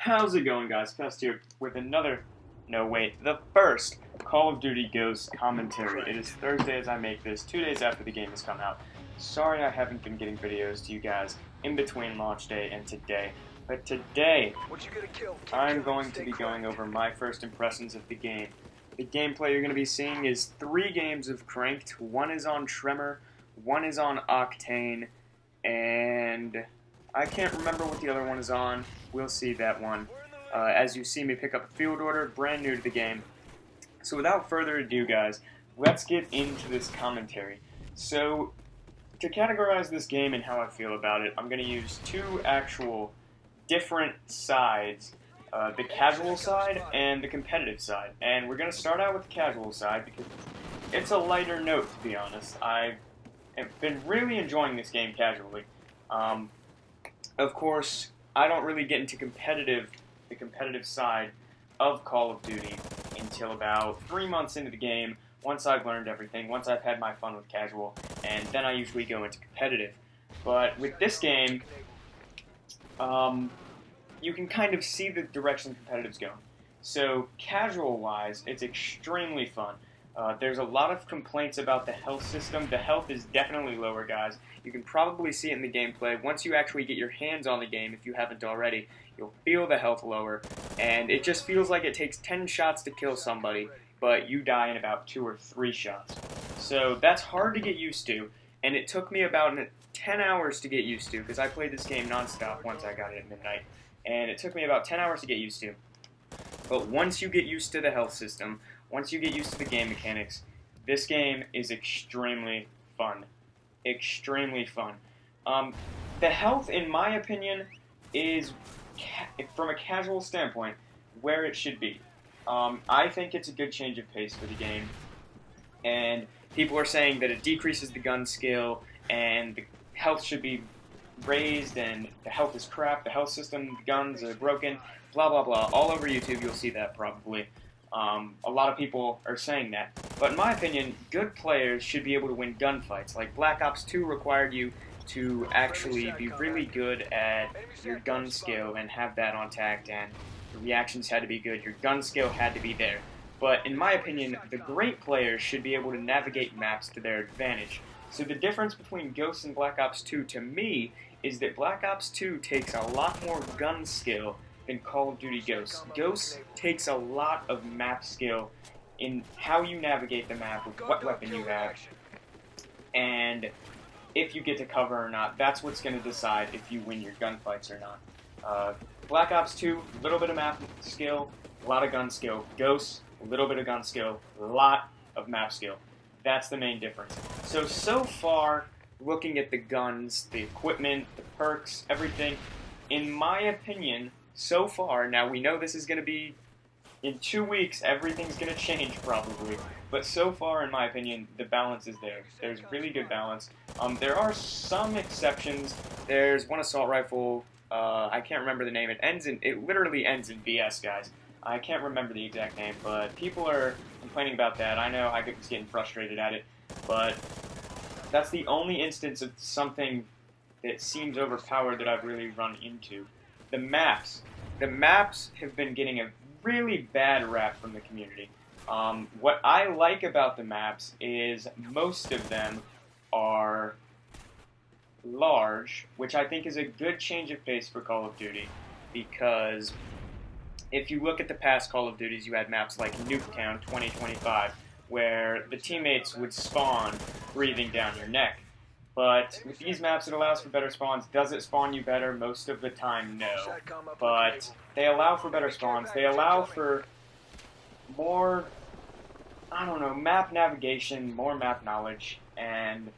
How's it going, guys? Pest here with the first Call of Duty Ghosts commentary. It is Thursday as I make this, 2 days after the game has come out. Sorry I haven't been getting videos to you guys in between launch day and today, but today I'm going to be going over my first impressions of the game. The gameplay you're going to be seeing is 3 games of Cranked. One is on Tremor, one is on Octane, and I can't remember what the other one is on. We'll see that one. As you see me pick up a field order, brand new to the game. So without further ado, guys, let's get into this commentary. So, to categorize this game and how I feel about it, I'm going to use 2 actual different sides. The casual side and the competitive side. And we're going to start out with the casual side because it's a lighter note, to be honest. I've been really enjoying this game casually. Of course, I don't really get into the competitive side of Call of Duty until about 3 months into the game, once I've learned everything, once I've had my fun with casual, and then I usually go into competitive. But with this game, you can kind of see the direction competitive's going. So, casual-wise, it's extremely fun. There's a lot of complaints about the health system. The health is definitely lower, guys. You can probably see it in the gameplay. Once you actually get your hands on the game, if you haven't already, you'll feel the health lower. And it just feels like it takes 10 shots to kill somebody, but you die in about 2 or 3 shots. So that's hard to get used to, and it took me about 10 hours to get used to, because I played this game non-stop once I got it at midnight. And it took me about 10 hours to get used to. But once you get used to the health system, once you get used to the game mechanics, this game is extremely fun. Extremely fun. The health, in my opinion, is, from a casual standpoint, where it should be. I think it's a good change of pace for the game. And people are saying that it decreases the gun skill, and the health should be raised, and the health is crap, the health system, the guns are broken, blah blah blah. All over YouTube you'll see that probably. A lot of people are saying that. But in my opinion, good players should be able to win gunfights. Like Black Ops 2 required you to actually be really good at your gun skill and have that on tact, and your reactions had to be good, your gun skill had to be there. But in my opinion, the great players should be able to navigate maps to their advantage. So the difference between Ghosts and Black Ops 2 to me is that Black Ops 2 takes a lot more gun skill than Call of Duty Ghosts. Ghosts takes a lot of map skill in how you navigate the map with what weapon you have, and if you get to cover or not. That's what's going to decide if you win your gunfights or not. Black Ops 2, a little bit of map skill, a lot of gun skill. Ghosts, a little bit of gun skill, a lot of map skill. That's the main difference. So far, looking at the guns, the equipment, the perks, everything, in my opinion, so far, now we know this is going to be, in 2 weeks, everything's going to change probably, but so far, in my opinion, the balance is there. There's really good balance. There are some exceptions. There's one assault rifle, I can't remember the name, it literally ends in BS, guys. I can't remember the exact name, but people are complaining about that. I know I was getting frustrated at it, but that's the only instance of something that seems overpowered that I've really run into. The maps. The maps have been getting a really bad rap from the community. What I like about the maps is most of them are large, which I think is a good change of pace for Call of Duty, because if you look at the past Call of Duties, you had maps like Nuketown 2025, where the teammates would spawn breathing down your neck. But with these maps, it allows for better spawns. Does it spawn you better? Most of the time, no. But they allow for better spawns. They allow for more, map navigation, more map knowledge, and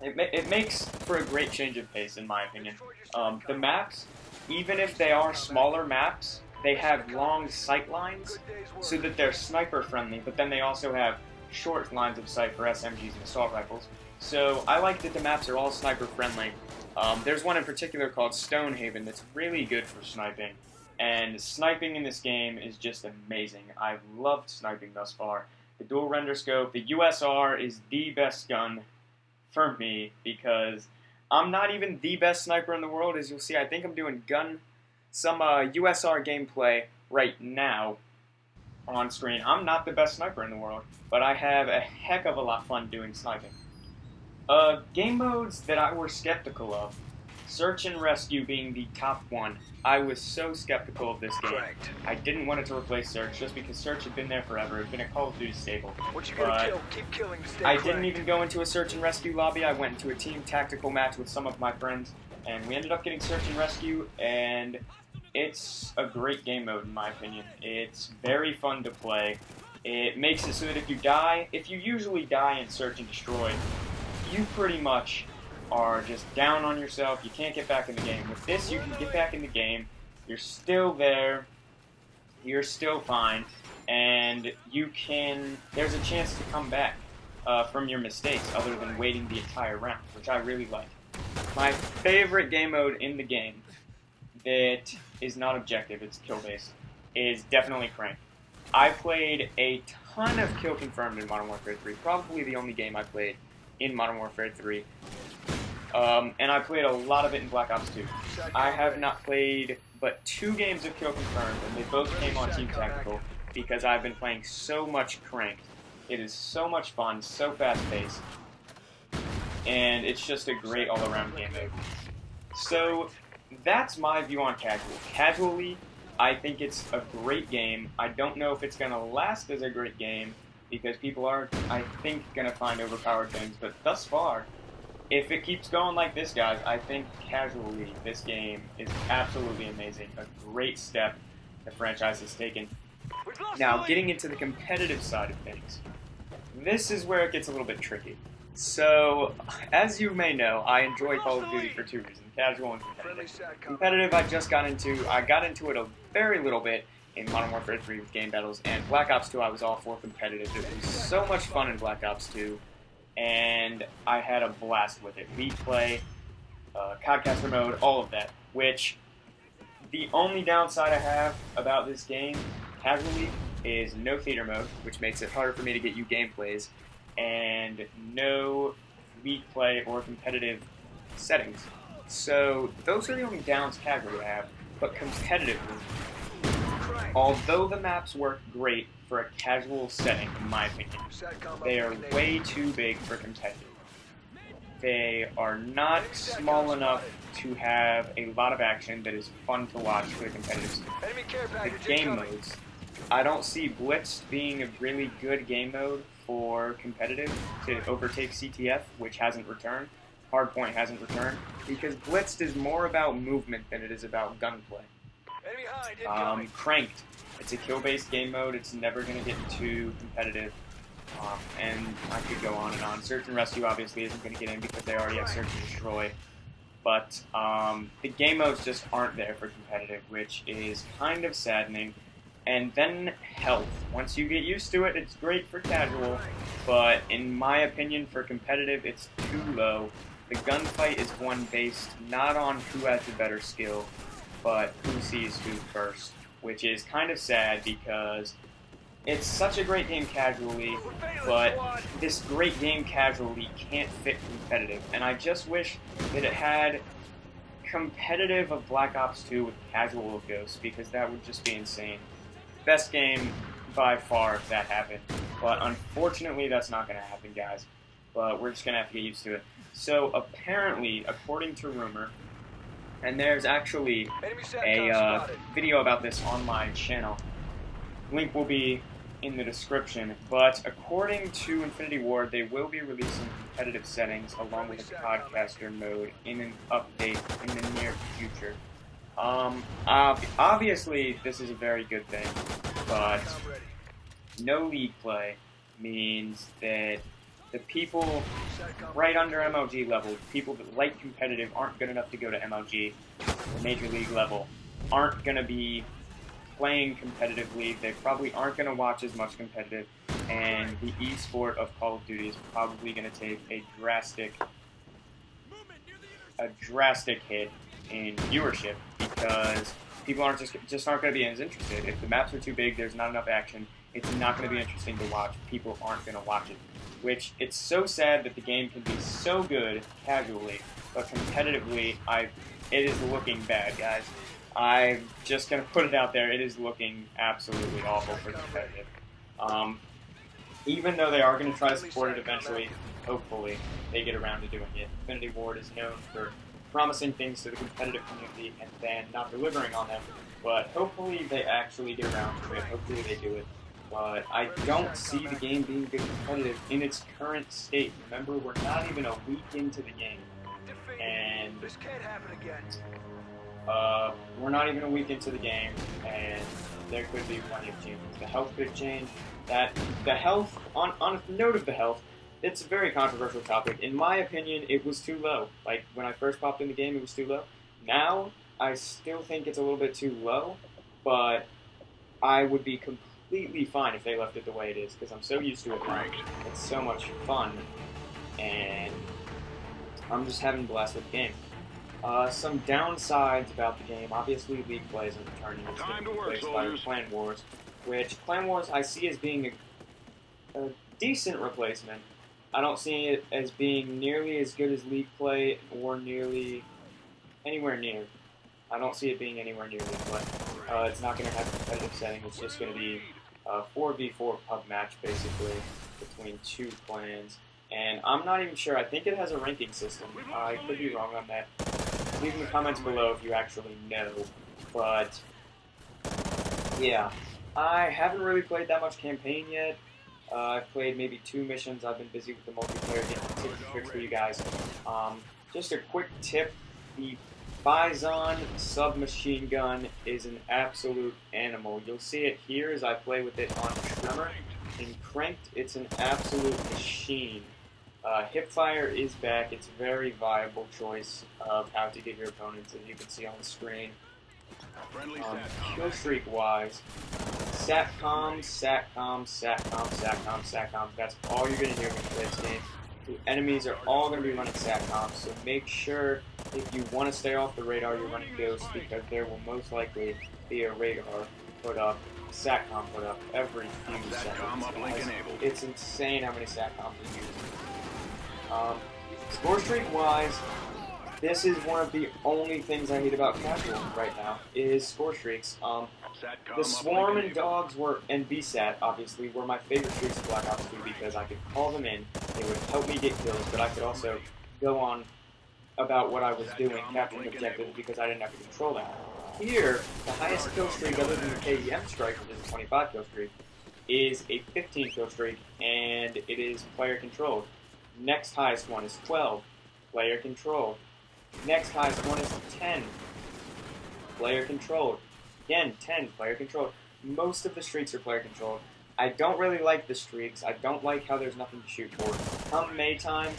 it makes for a great change of pace, in my opinion. The maps, even if they are smaller maps, they have long sight lines so that they're sniper friendly, but then they also have short lines of sight for SMGs and assault rifles. So I like that the maps are all sniper friendly. There's one in particular called Stonehaven that's really good for sniping, and sniping in this game is just amazing. I've loved sniping thus far. The dual render scope, the USR is the best gun for me, because I'm not even the best sniper in the world. As you'll see, I think I'm doing gun some USR gameplay right now on screen. I'm not the best sniper in the world, but I have a heck of a lot of fun doing sniping. Game modes that I were skeptical of, Search and Rescue being the top one. I was so skeptical of this game. I didn't want it to replace Search just because Search had been there forever. It had been a Call of Duty staple. But keep killing to stay I didn't even go into a Search and Rescue lobby. I went into a team tactical match with some of my friends, and we ended up getting Search and Rescue, and it's a great game mode in my opinion. It's very fun to play. It makes it so that if you usually die in Search and Destroy, you pretty much are just down on yourself. You can't get back in the game. With this, you can get back in the game. You're still there. You're still fine. And there's a chance to come back from your mistakes other than waiting the entire round, which I really like. My favorite game mode in the game that is not objective, it's kill-based, is definitely Crank. I played a ton of Kill Confirmed in Modern Warfare 3, probably the only game I played in Modern Warfare 3. And I played a lot of it in Black Ops 2. I have not played but 2 games of Kill Confirmed, and they both came on Team Tactical because I've been playing so much Cranked. It is so much fun, so fast-paced, and it's just a great all-around game mode. So that's my view on Casual. Casually, I think it's a great game. I don't know if it's going to last as a great game because people are, I think, going to find overpowered things, but thus far, if it keeps going like this, guys, I think casually this game is absolutely amazing. A great step the franchise has taken. Now, getting into the competitive side of things, this is where it gets a little bit tricky. So, as you may know, I enjoy Call of Duty for 2 reasons, casual and competitive. Competitive, I got into it a very little bit in Modern Warfare 3 with game battles, and Black Ops 2 I was all for competitive. It was so much fun in Black Ops 2. And I had a blast with it. League play, Codcaster mode, all of that. Which, the only downside I have about this game, casually, is no theater mode, which makes it harder for me to get you gameplays, and no league play or competitive settings. So, those are the only downs casually I have. But competitively, although the maps work great for a casual setting, in my opinion, they are way too big for competitive. They are not small enough to have a lot of action that is fun to watch for the competitive setting. The game modes, I don't see Blitz being a really good game mode for competitive to overtake CTF, which hasn't returned. Hardpoint hasn't returned, because Blitzed is more about movement than it is about gunplay. Cranked. It's a kill-based game mode. It's never going to get too competitive. And I could go on and on. Search and Rescue obviously isn't going to get in because they already have Search and Destroy. But the game modes just aren't there for competitive, which is kind of saddening. And then health. Once you get used to it, it's great for casual. But in my opinion, for competitive, it's too low. The gunfight is one based not on who has the better skill, but who sees who first, which is kind of sad because it's such a great game casually, but this great game casually can't fit competitive, and I just wish that it had competitive of Black Ops 2 with casual of Ghost, because that would just be insane. Best game by far if that happened, but unfortunately that's not going to happen, guys, but we're just going to have to get used to it. So apparently, according to rumor, and there's actually a video about this on my channel. Link will be in the description. But according to Infinity Ward, they will be releasing competitive settings along with a podcaster mode in an update in the near future. Obviously, this is a very good thing, but no league play means that the people right under MLG level, people that like competitive aren't good enough to go to MLG, the Major League level, aren't going to be playing competitively. They probably aren't going to watch as much competitive, and the esport of Call of Duty is probably going to take a drastic hit in viewership because people aren't just aren't going to be as interested. If the maps are too big, there's not enough action. It's not going to be interesting to watch. People aren't going to watch it. Which, it's so sad that the game can be so good casually, but competitively, it is looking bad, guys. I'm just going to put it out there. It is looking absolutely awful for competitive. Even though they are going to try to support it eventually, hopefully they get around to doing it. Infinity Ward is known for promising things to the competitive community and then not delivering on them. But hopefully they actually get around to it. Hopefully they do it. But I don't see the game being good competitive in its current state. Remember, we're not even a week into the game. And this can't happen again. We're not even a week into the game, and there could be plenty of changes. The health could change. The health, on a note of the health, it's a very controversial topic. In my opinion, it was too low. Like, when I first popped in the game, it was too low. Now, I still think it's a little bit too low, but I would be completely fine if they left it the way it is, because I'm so used to it now. It's so much fun, and I'm just having a blast with the game. Some downsides about the game, obviously League play isn't returning. It's going to be replaced by Clan Wars, which Clan Wars I see as being a decent replacement. I don't see it as being nearly as good as League play or nearly anywhere near. I don't see it being anywhere near League play. It's not going to have a competitive setting. It's just going to be a 4v4 pub match, basically, between two clans. And I'm not even sure. I think it has a ranking system. I could be wrong on that. Leave in the comments below if you actually know. But, yeah. I haven't really played that much campaign yet. I've played maybe 2 missions. I've been busy with the multiplayer, getting tips and tricks for you guys. Just a quick tip. The Bison submachine gun is an absolute animal. You'll see it here as I play with it on Tremor. In Cranked, it's an absolute machine. Hipfire is back. It's a very viable choice of how to get your opponents, as you can see on the screen. Kill streak wise, Satcom. That's all you're going to hear when you play this game. The enemies are all going to be running Satcom, so make sure if you want to stay off the radar, you're running Ghost, because there will most likely be a radar put up, Satcom put up every few seconds. It's insane how many Satcoms are used. Score streak wise, this is one of the only things I hate about casual right now, is score streaks. The Swarm and Dogs and VSAT, obviously, were my favorite streaks of Black Ops 2 because I could call them in, they would help me get kills, but I could also go on about what I was doing, capturing objectives, because I didn't have to control them. Here, the highest kill streak other than the KEM strike, which is a 25 kill streak, is a 15 kill streak, and it is player controlled. Next highest one is 12, player controlled. Next highest one is 10, player controlled. Again, 10, player controlled. Most of the streaks are player controlled. I don't really like the streaks. I don't like how there's nothing to shoot for. Come May time,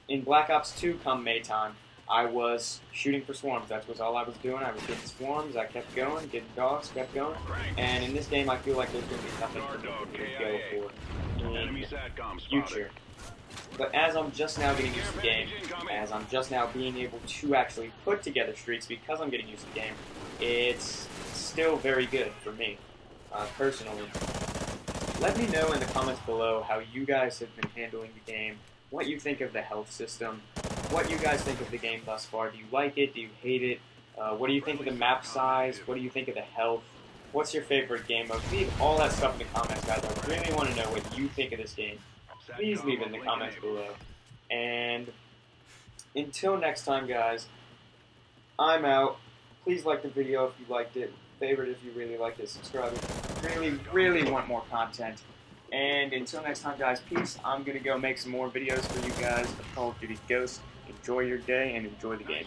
in Black Ops 2 come May time, I was shooting for swarms. That was all I was doing. I was getting swarms. I kept going, getting dogs, kept going. And in this game, I feel like there's going to be nothing for me to go for in the future. But as I'm just now getting used to the game, as I'm just now being able to actually put together streaks because I'm getting used to the game, it's still very good for me, personally. Let me know in the comments below how you guys have been handling the game, what you think of the health system, what you guys think of the game thus far. Do you like it? Do you hate it? What do you think of the map size? What do you think of the health? What's your favorite game mode? Leave all that stuff in the comments, guys. I really want to know what you think of this game. Please leave it in the comments below. And until next time, guys, I'm out. Please like the video if you liked it. Favorite if you really liked it. Subscribe if you really want more content. And until next time, guys, peace. I'm going to go make some more videos for you guys of Call of Duty Ghosts. Enjoy your day and enjoy the game.